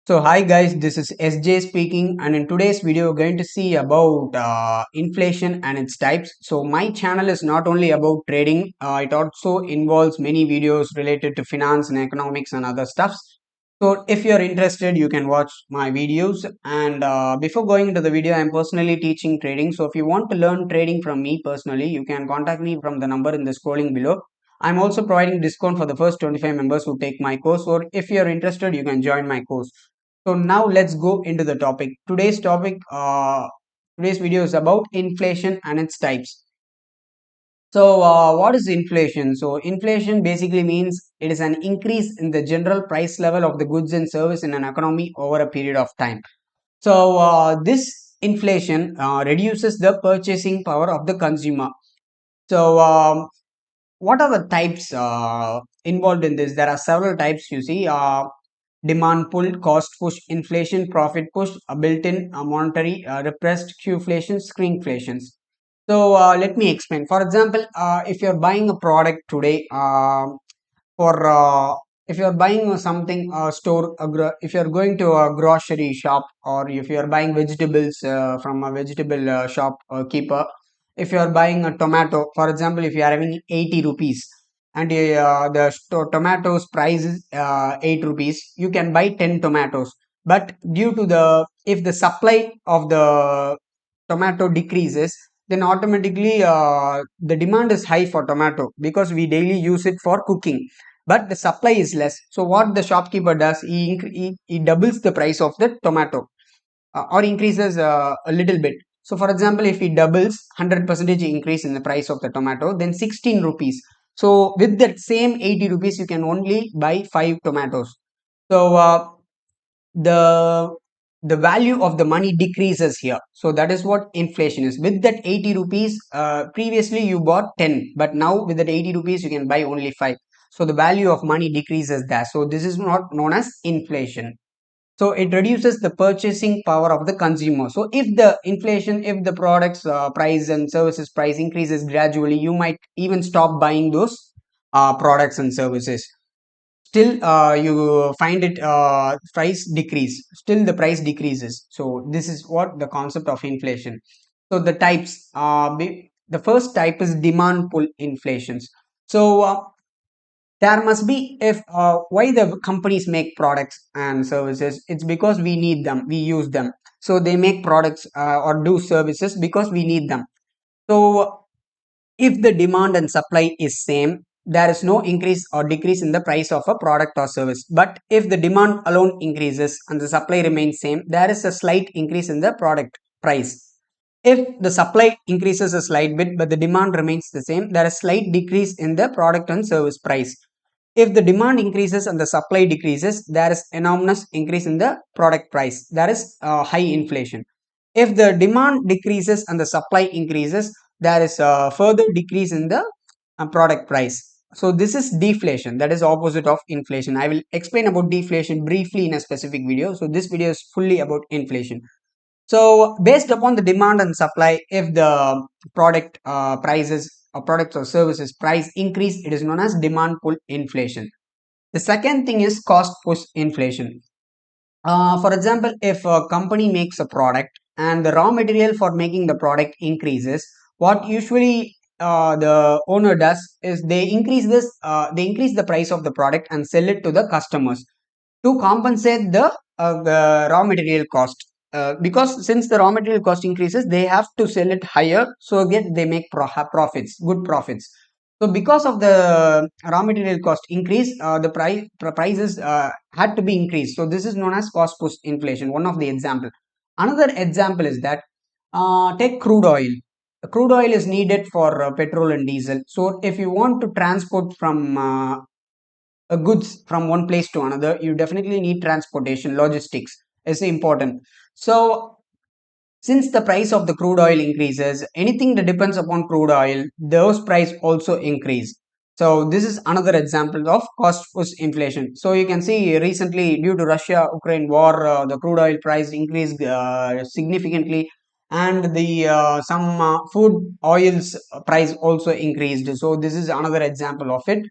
So hi guys, this is SJ speaking, and in today's video we're going to see about inflation and its types. So my channel is not only about trading, it also involves many videos related to finance and economics and other stuffs. So if you're interested, you can watch my videos. And before going into the video, I'm personally teaching trading. So if you want to learn trading from me personally, you can contact me from the number in the scrolling below. I'm also providing discount for the first 25 members who take my course, or if you're interested, you can join my course. So now let's go into the topic. Today's video is about inflation and its types. So what is inflation? So inflation basically means it is an increase in the general price level of the goods and service in an economy over a period of time. So this inflation reduces the purchasing power of the consumer. So what are the types involved in this? There are several types, you see. Demand pull, cost push, inflation, profit push, a built-in monetary, repressed Qflation, Shrinkflations. So let me explain. For example, if you're buying a product today, for if you're buying something if you're going to a grocery shop, or if you're buying vegetables from a vegetable shop keeper, if you're buying a tomato, for example, if you are having 80 rupees and the tomatoes price is 8 rupees, you can buy 10 tomatoes. But due to the if the supply of the tomato decreases, then automatically the demand is high for tomato because we daily use it for cooking, but the supply is less. So what the shopkeeper does, he doubles the price of the tomato, or increases a little bit. So for example, if he doubles 100% increase in the price of the tomato, then 16 rupees. So with that same 80 rupees, you can only buy 5 tomatoes. So the the value of the money decreases here. So that is what inflation is. With that 80 rupees, previously you bought 10, but now with that 80 rupees you can buy only 5. So the value of money decreases there. So this is not known as inflation. So it reduces the purchasing power of the consumer. So if the products price and services price increases gradually, you might even stop buying those products and services. Still you find it price decrease, still the price decreases. So this is what the concept of inflation. So the types, the first type is demand pull inflations. So there must be, if why the companies make products and services, it's because we need them, we use them. So they make products or do services because we need them. So if the demand and supply is same, there is no increase or decrease in the price of a product or service. But if the demand alone increases and the supply remains same, there is a slight increase in the product price. If the supply increases a slight bit but the demand remains the same, there is slight decrease in the product and service price. If the demand increases and the supply decreases, there is enormous increase in the product price. There is high inflation. If the demand decreases and the supply increases, there is a further decrease in the product price. So this is deflation, that is opposite of inflation. I will explain about deflation briefly in a specific video. So this video is fully about inflation. So based upon the demand and supply, if the product prices or products or services price increase, it is known as demand pull inflation. The second thing is cost push inflation. For example, if a company makes a product and the raw material for making the product increases, what usually the owner does is they increase the price of the product and sell it to the customers to compensate the raw material cost. Because since the raw material cost increases, they have to sell it higher, so again they make profits, good profits. So because of the raw material cost increase, the prices had to be increased. So this is known as cost push inflation. One of the example. Another example is that take crude oil. Crude oil is needed for petrol and diesel. So if you want to transport from goods from one place to another, you definitely need transportation. Logistics is important. So since the price of the crude oil increases, anything that depends upon crude oil, those price also increase. So this is another example of cost push inflation. So you can see recently, due to Russia Ukraine war, the crude oil price increased significantly, and the some food oils price also increased. So this is another example of it.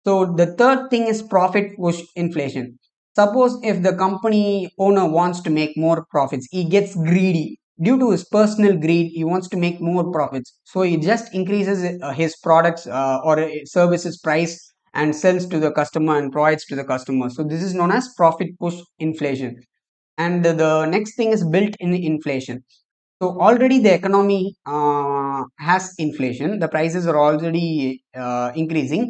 So the third thing is profit push inflation. Suppose if the company owner wants to make more profits, he gets greedy. Due to his personal greed, he wants to make more profits. So he just increases his products or services price and sells to the customer and provides to the customer. So this is known as profit push inflation. And the next thing is built in inflation. So already the economy has inflation. The prices are already increasing.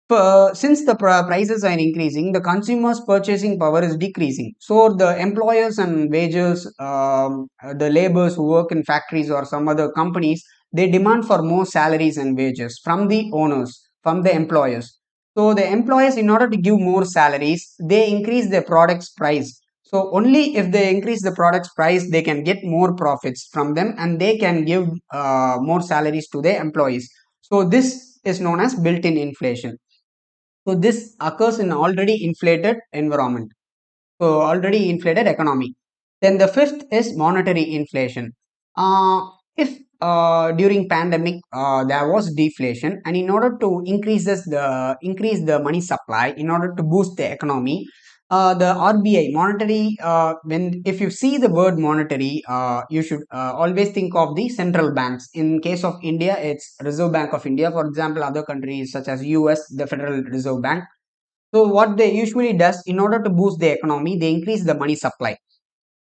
Since the prices are increasing, the consumers' purchasing power is decreasing. So the employers and wages, the laborers who work in factories or some other companies, they demand for more salaries and wages from the owners, from the employers. So the employers, in order to give more salaries, they increase their products price. So only if they increase the products price, they can get more profits from them, and they can give more salaries to their employees. So this is known as built-in inflation. So this occurs in already inflated environment. So already inflated economy. Then the fifth is monetary inflation. If during pandemic there was deflation, and in order to increase the money supply, in order to boost the economy, the RBI monetary, when if you see the word monetary, you should always think of the central banks. In case of India, it's Reserve Bank of India. For example, other countries such as US, the Federal Reserve Bank. So what they usually does, in order to boost the economy, they increase the money supply.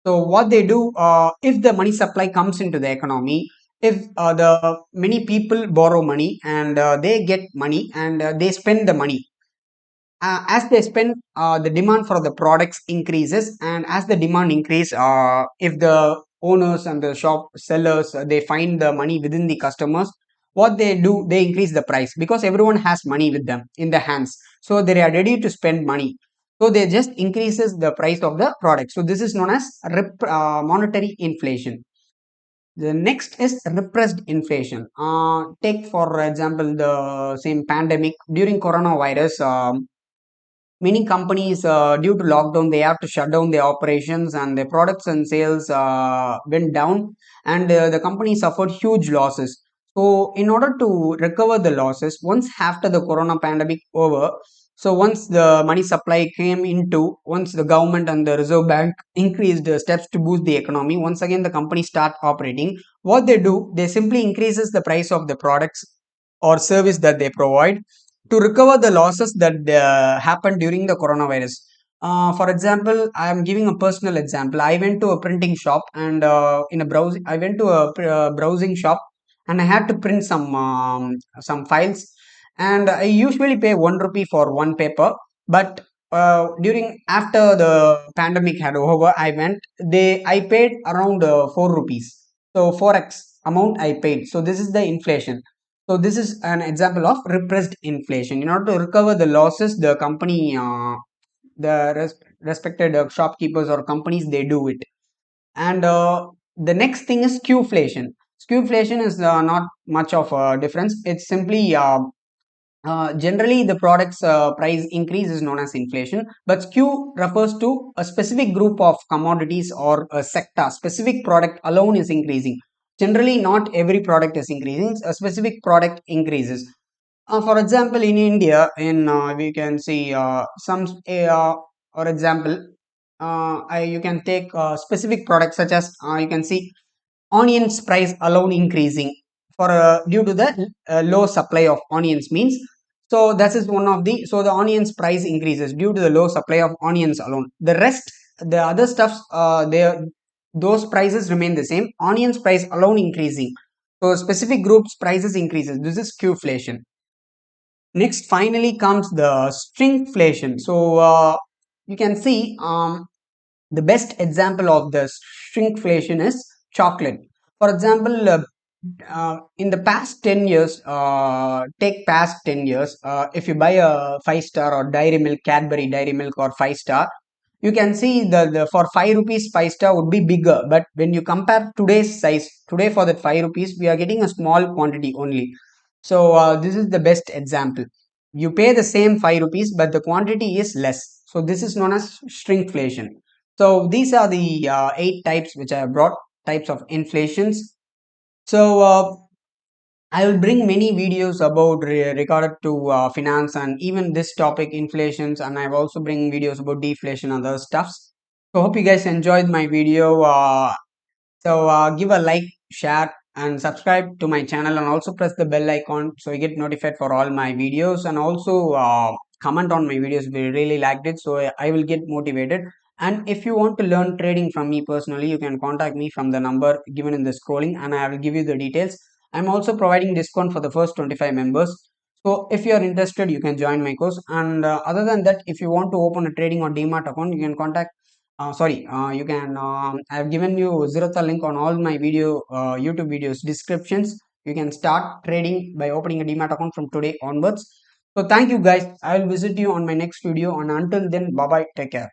So what they do, if the money supply comes into the economy, if the many people borrow money and they get money and they spend the money, as they spend, the demand for the products increases, and as the demand increase, if the owners and the shop sellers, they find the money within the customers, what they do, they increase the price because everyone has money with them in their hands, so they are ready to spend money. So they just increases the price of the product. So this is known as monetary inflation. The next is repressed inflation. Take for example the same pandemic during coronavirus. Many companies, due to lockdown, they have to shut down their operations, and their products and sales went down, and the company suffered huge losses. So in order to recover the losses once after the corona pandemic over, so once the money supply came into, once the government and the Reserve Bank increased steps to boost the economy, once again the company start operating. What they do, they simply increases the price of the products or service that they provide to recover the losses that happened during the coronavirus. For example, I am giving a personal example. I went to a printing shop, and I went to a browsing shop, and I had to print some files, and I usually pay 1 rupee for one paper. But during after the pandemic had over, I paid around 4 rupees. So 4x amount I paid. So this is the inflation. So this is an example of repressed inflation. In order to recover the losses, the company, respected shopkeepers or companies, they do it. And the next thing is skewflation. Skewflation is not much of a difference. It's simply generally the product's price increase is known as inflation, but skew refers to a specific group of commodities or a sector. Specific product alone is increasing. Generally, not every product is increasing. A specific product increases. For example, in India, in we can see for example, you can take specific products such as you can see onions price alone increasing for due to the low supply of onions means. So that is one of the, so the onions price increases due to the low supply of onions alone. The rest, the other stuffs, those prices remain the same. Onions price alone increasing, so specific groups prices increases. This is Skewflation. Next, finally comes the shrinkflation. So you can see the best example of the shrinkflation is chocolate. For example, in the past 10 years, take past 10 years, if you buy a 5 star or dairy milk, Cadbury dairy milk or 5 star, you can see the for 5 rupees 5 star would be bigger. But when you compare today's size, today for that 5 rupees, we are getting a small quantity only. So this is the best example. You pay the same 5 rupees, but the quantity is less. So this is known as shrinkflation. So these are the 8 types which I have brought, types of inflations. So I will bring many videos about regarded to finance and even this topic inflations, and I've also bring videos about deflation and other stuffs. So hope you guys enjoyed my video. Give a like, share, and subscribe to my channel, and also press the bell icon so you get notified for all my videos. And also comment on my videos if you really liked it, so I will get motivated. And if you want to learn trading from me personally, you can contact me from the number given in the scrolling, and I will give you the details. I'm also providing discount for the first 25 members. So if you are interested, you can join my course. And other than that, if you want to open a trading or demat account, you can contact you can I've given you Zerodha link on all my YouTube videos descriptions. You can start trading by opening a demat account from today onwards. So thank you guys. I will visit you on my next video, and until then, bye bye, take care.